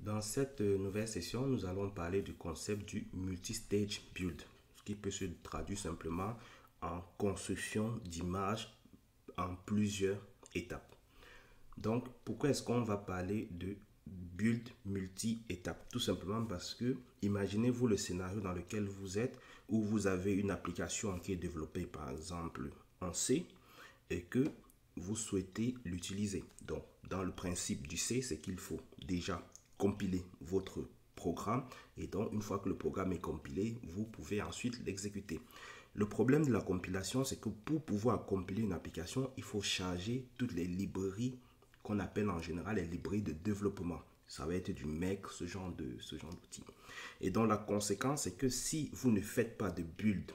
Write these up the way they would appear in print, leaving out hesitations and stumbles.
Dans cette nouvelle session, nous allons parler du concept du multi-stage build, ce qui peut se traduire simplement en construction d'images en plusieurs étapes. Donc, pourquoi est-ce qu'on va parler de build multi-étapes? Tout simplement parce que, imaginez-vous le scénario dans lequel vous êtes, où vous avez une application qui est développée par exemple en C et que vous souhaitez l'utiliser. Donc, dans le principe du C, c'est qu'il faut déjà compiler votre programme et donc une fois que le programme est compilé, vous pouvez ensuite l'exécuter. Le problème de la compilation, c'est que pour pouvoir compiler une application, il faut charger toutes les librairies qu'on appelle en général les librairies de développement. Ça va être du Make, ce genre d'outils. Et donc la conséquence, c'est que si vous ne faites pas de build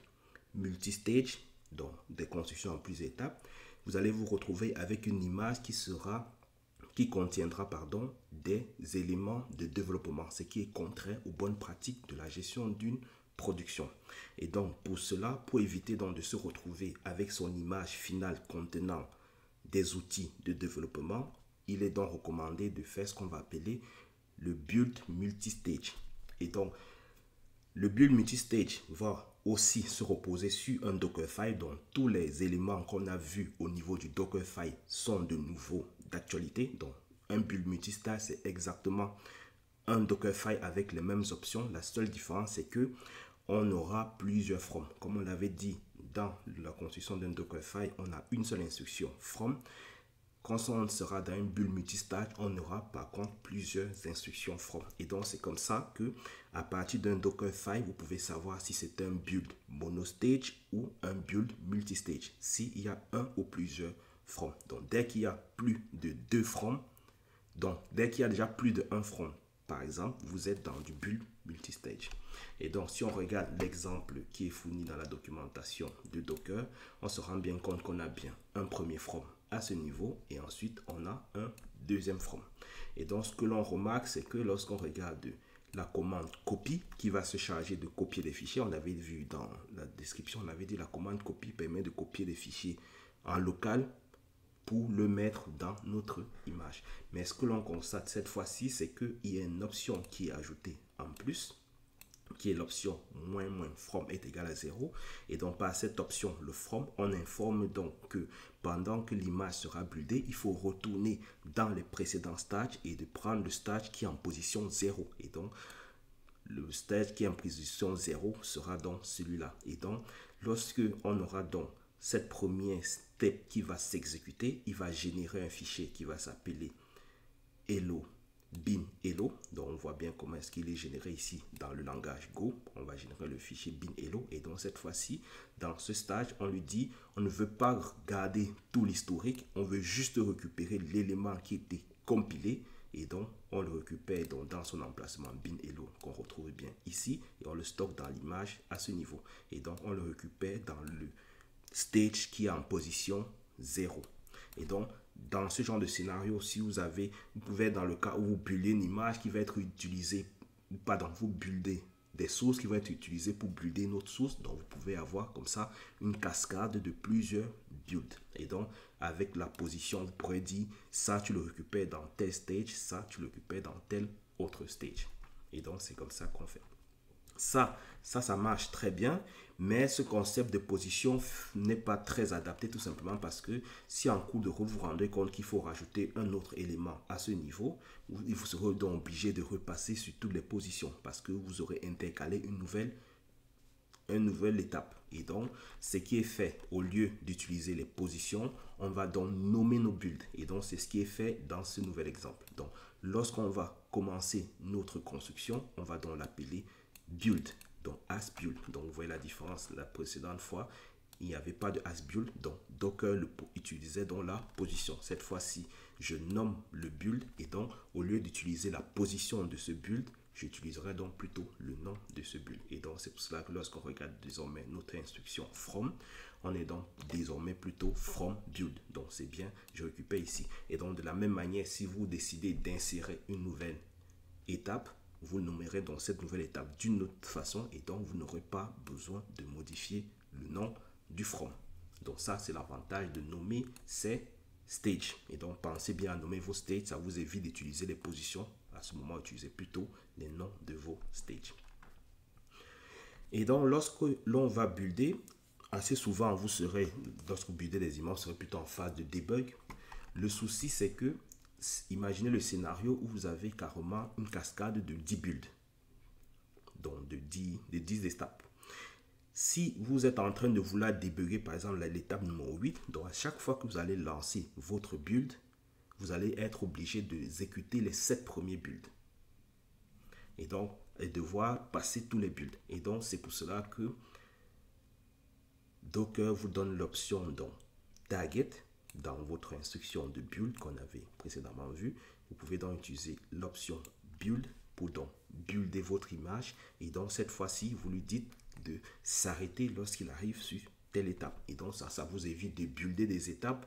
multistage, donc des constructions en plusieurs étapes, vous allez vous retrouver avec une image qui contiendra des éléments de développement, ce qui est contraire aux bonnes pratiques de la gestion d'une production. Et donc pour cela, pour éviter donc de se retrouver avec son image finale contenant des outils de développement, il est donc recommandé de faire ce qu'on va appeler le build multistage. Et donc le build multistage va aussi se reposer sur un Dockerfile dont tous les éléments qu'on a vus au niveau du Dockerfile sont de nouveau d'actualité. Donc un build multistage, c'est exactement un Dockerfile avec les mêmes options. La seule différence, c'est que on aura plusieurs from. Comme on l'avait dit dans la construction d'un Dockerfile, on a une seule instruction from. Quand on sera dans une build multistage, on aura par contre plusieurs instructions from. Et donc c'est comme ça que à partir d'un Dockerfile, vous pouvez savoir si c'est un build monostage ou un build multistage. S'il y a un ou plusieurs from. Donc dès qu'il y a plus de deux from, donc dès qu'il y a déjà plus de un from, par exemple, vous êtes dans du build multistage. Et donc si on regarde l'exemple qui est fourni dans la documentation de Docker, on se rend bien compte qu'on a bien un premier from à ce niveau et ensuite on a un deuxième from. Et donc ce que l'on remarque, c'est que lorsqu'on regarde la commande copy qui va se charger de copier les fichiers, on avait vu dans la description, on avait dit la commande copy permet de copier les fichiers en local pour le mettre dans notre image. Mais ce que l'on constate cette fois-ci, c'est qu'il y a une option qui est ajoutée en plus, qui est l'option - from est égal à 0. Et donc par cette option, le from, on informe donc que pendant que l'image sera buildée, il faut retourner dans les précédents stages et de prendre le stage qui est en position 0. Et donc le stage qui est en position 0 sera donc celui-là. Et donc lorsque on aura donc cette première step qui va s'exécuter, il va générer un fichier qui va s'appeler hello bin hello. Donc on voit bien comment est-ce qu'il est généré ici dans le langage Go. On va générer le fichier bin hello et donc cette fois-ci dans ce stage on lui dit on ne veut pas garder tout l'historique, on veut juste récupérer l'élément qui était compilé et donc on le récupère donc dans son emplacement bin hello qu'on retrouve bien ici et on le stocke dans l'image à ce niveau et donc on le récupère dans le stage qui est en position 0. Et donc dans ce genre de scénario, si vous pouvez être dans le cas où vous buildez une image qui va être utilisée, pardon, vous buildez des sources qui vont être utilisées pour builder une autre source, donc vous pouvez avoir comme ça une cascade de plusieurs builds. Et donc avec la position, vous pourrez dire ça tu le récupères dans tel stage, ça tu le récupères dans tel autre stage. Et donc c'est comme ça qu'on fait. Ça marche très bien, mais ce concept de position n'est pas très adapté tout simplement parce que si en cours de route vous vous rendez compte qu'il faut rajouter un autre élément à ce niveau, vous serez donc obligé de repasser sur toutes les positions parce que vous aurez intercalé une nouvelle étape. Et donc, ce qui est fait, au lieu d'utiliser les positions, on va donc nommer nos builds. Et donc, c'est ce qui est fait dans ce nouvel exemple. Donc, lorsqu'on va commencer notre construction, on va donc l'appeler build, donc as build. Donc vous voyez la différence, la précédente fois il n'y avait pas de as build, donc Docker utilisait donc la position. Cette fois-ci je nomme le build et donc au lieu d'utiliser la position de ce build, j'utiliserai donc plutôt le nom de ce build. Et donc c'est pour cela que lorsqu'on regarde désormais notre instruction from, on est donc désormais plutôt from build. Donc c'est bien, je récupère ici. Et donc de la même manière, si vous décidez d'insérer une nouvelle étape, vous nommerez donc cette nouvelle étape d'une autre façon et donc vous n'aurez pas besoin de modifier le nom du from. Donc ça c'est l'avantage de nommer ces stage. Et donc, pensez bien à nommer vos stages. Ça vous évite d'utiliser les positions. À ce moment, utilisez plutôt les noms de vos stages. Et donc, lorsque l'on va builder, assez souvent, lorsque vous buildez des images, vous serez plutôt en phase de debug. Le souci, c'est que, imaginez le scénario où vous avez carrément une cascade de 10 builds. Donc, de 10 étapes. Si vous êtes en train de vouloir débugger, par exemple, l'étape numéro 8, donc à chaque fois que vous allez lancer votre build, vous allez être obligé d'exécuter les 7 premiers builds. Et donc, devoir passer tous les builds. Et donc, c'est pour cela que Docker vous donne l'option donc target dans votre instruction de build qu'on avait précédemment vu. Vous pouvez donc utiliser l'option build pour donc builder votre image. Et donc, cette fois-ci, vous lui dites de s'arrêter lorsqu'il arrive sur telle étape. Et donc, ça vous évite de builder des étapes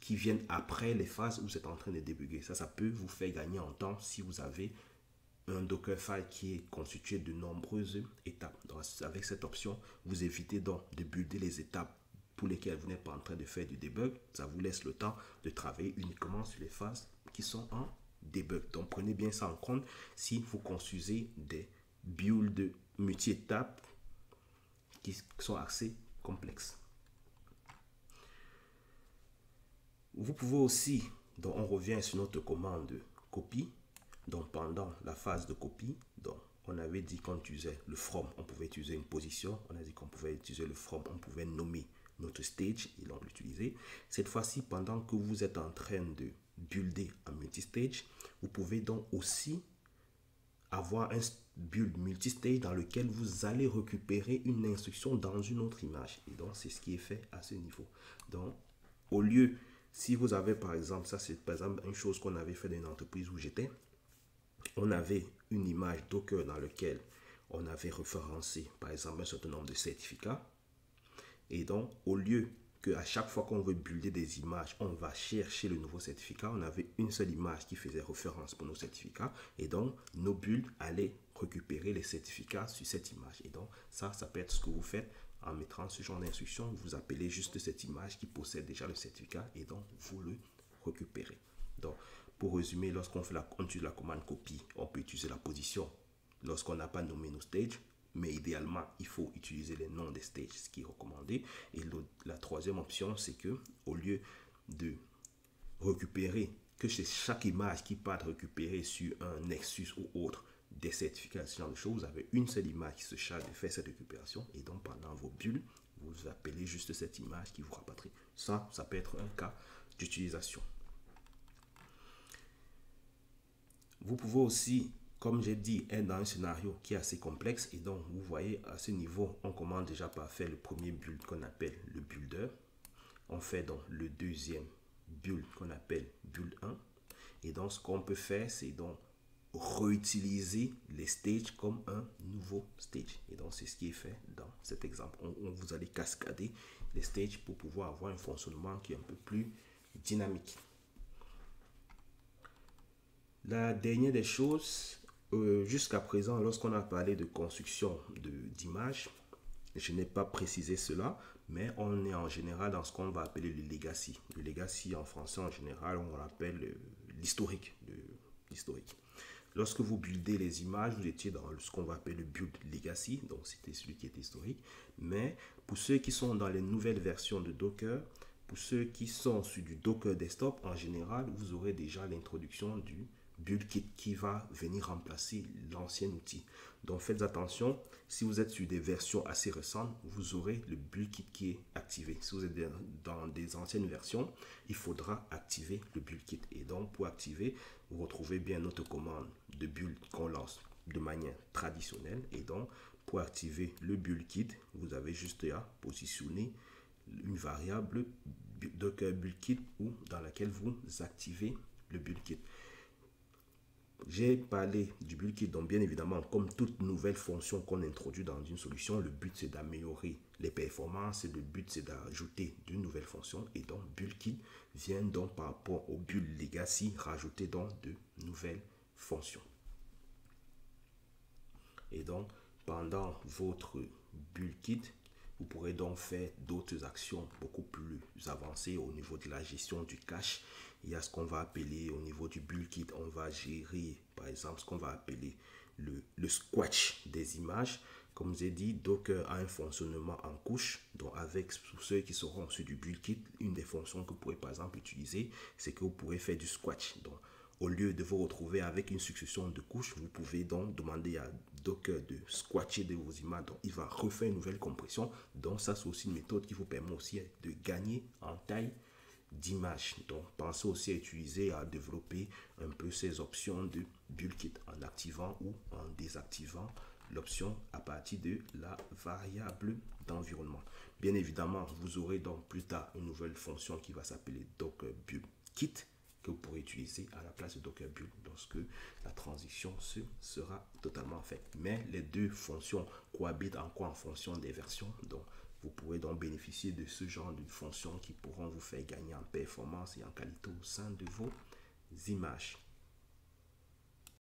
qui viennent après les phases où vous êtes en train de débugger. Ça peut vous faire gagner en temps si vous avez un Dockerfile qui est constitué de nombreuses étapes. Donc, avec cette option, vous évitez donc de builder les étapes pour lesquelles vous n'êtes pas en train de faire du debug. Ça vous laisse le temps de travailler uniquement sur les phases qui sont en debug. Donc, prenez bien ça en compte si vous construisez des builds multi-étapes qui sont assez complexes. Vous pouvez aussi, donc on revient sur notre commande copie. Donc pendant la phase de copie, donc on avait dit qu'on utilisait le from, on pouvait utiliser une position, on a dit qu'on pouvait utiliser le from, on pouvait nommer notre stage et l'on l'utilisait. Cette fois-ci, pendant que vous êtes en train de builder un multistage, vous pouvez donc aussi avoir un build multistage dans lequel vous allez récupérer une instruction dans une autre image. Et donc, c'est ce qui est fait à ce niveau. Donc, au lieu, si vous avez par exemple, ça c'est par exemple une chose qu'on avait fait dans une entreprise où j'étais, on avait une image Docker dans laquelle on avait référencé par exemple un certain nombre de certificats. Et donc, au lieu qu'à chaque fois qu'on veut builder des images, on va chercher le nouveau certificat, on avait une seule image qui faisait référence pour nos certificats. Et donc, nos builds allaient récupérer les certificats sur cette image. Et donc, ça peut être ce que vous faites en mettant ce genre d'instruction. Vous appelez juste cette image qui possède déjà le certificat et donc vous le récupérez. Donc, pour résumer, lorsqu'on utilise la commande copie, on peut utiliser la position lorsqu'on n'a pas nommé nos stages. Mais idéalement, il faut utiliser les noms des stages, ce qui est recommandé. Et la troisième option, c'est que au lieu de récupérer, que c'est chaque image qui part récupérer sur un Nexus ou autre des certificats, ce genre de choses, vous avez une seule image qui se charge de faire cette récupération. Et donc, pendant vos builds, vous appelez juste cette image qui vous rapatrie. Ça peut être un cas d'utilisation. Vous pouvez aussi, comme j'ai dit, être dans un scénario qui est assez complexe. Et donc, vous voyez, à ce niveau, on commence déjà par faire le premier build qu'on appelle le builder. On fait donc le deuxième build qu'on appelle build 1. Et donc, ce qu'on peut faire, c'est donc réutiliser les stages comme un nouveau stage. Et donc, c'est ce qui est fait dans cet exemple. Vous allez cascader les stages pour pouvoir avoir un fonctionnement qui est un peu plus dynamique. La dernière des choses, jusqu'à présent, lorsqu'on a parlé de construction d'images, je n'ai pas précisé cela, mais on est en général dans ce qu'on va appeler le legacy. Le legacy en français, en général, on l'appelle l'historique. Lorsque vous buildez les images, vous étiez dans ce qu'on va appeler le build legacy, donc c'était celui qui était historique. Mais pour ceux qui sont dans les nouvelles versions de Docker, pour ceux qui sont sur du Docker Desktop, en général, vous aurez déjà l'introduction du build kit qui va venir remplacer l'ancien outil. Donc faites attention, si vous êtes sur des versions assez récentes, vous aurez le build kit qui est activé. Si vous êtes dans des anciennes versions, il faudra activer le build kit. Et donc pour activer, vous retrouvez bien notre commande de build qu'on lance de manière traditionnelle. Et donc pour activer le build kit, vous avez juste à positionner une variable Docker build kit ou dans laquelle vous activez le build kit. J'ai parlé du build kit, donc bien évidemment, comme toute nouvelle fonction qu'on introduit dans une solution, le but c'est d'améliorer les performances et le but c'est d'ajouter de nouvelles fonctions. Et donc, build kit vient donc par rapport au build legacy rajouter donc de nouvelles fonctions. Et donc, pendant votre build kit, Vous pourrez donc faire d'autres actions beaucoup plus avancées au niveau de la gestion du cache. Il y a ce qu'on va appeler au niveau du build kit, on va gérer par exemple ce qu'on va appeler le squash des images. Comme je l'ai dit, Docker a un fonctionnement en couche. Donc avec pour ceux qui seront sur du build kit, une des fonctions que vous pourrez par exemple utiliser, c'est que vous pourrez faire du squash. Donc au lieu de vous retrouver avec une succession de couches, vous pouvez donc demander à Docker de squatcher de vos images. Donc il va refaire une nouvelle compression. Donc ça, c'est aussi une méthode qui vous permet aussi de gagner en taille d'image. Donc pensez aussi à utiliser, à développer un peu ces options de build kit en activant ou en désactivant l'option à partir de la variable d'environnement. Bien évidemment, vous aurez donc plus tard une nouvelle fonction qui va s'appeler Docker Build Kit que vous pourrez utiliser à la place de Docker Build lorsque la transition sera totalement faite. Mais les deux fonctions cohabitent encore en fonction des versions. Donc, vous pourrez donc bénéficier de ce genre de fonctions qui pourront vous faire gagner en performance et en qualité au sein de vos images.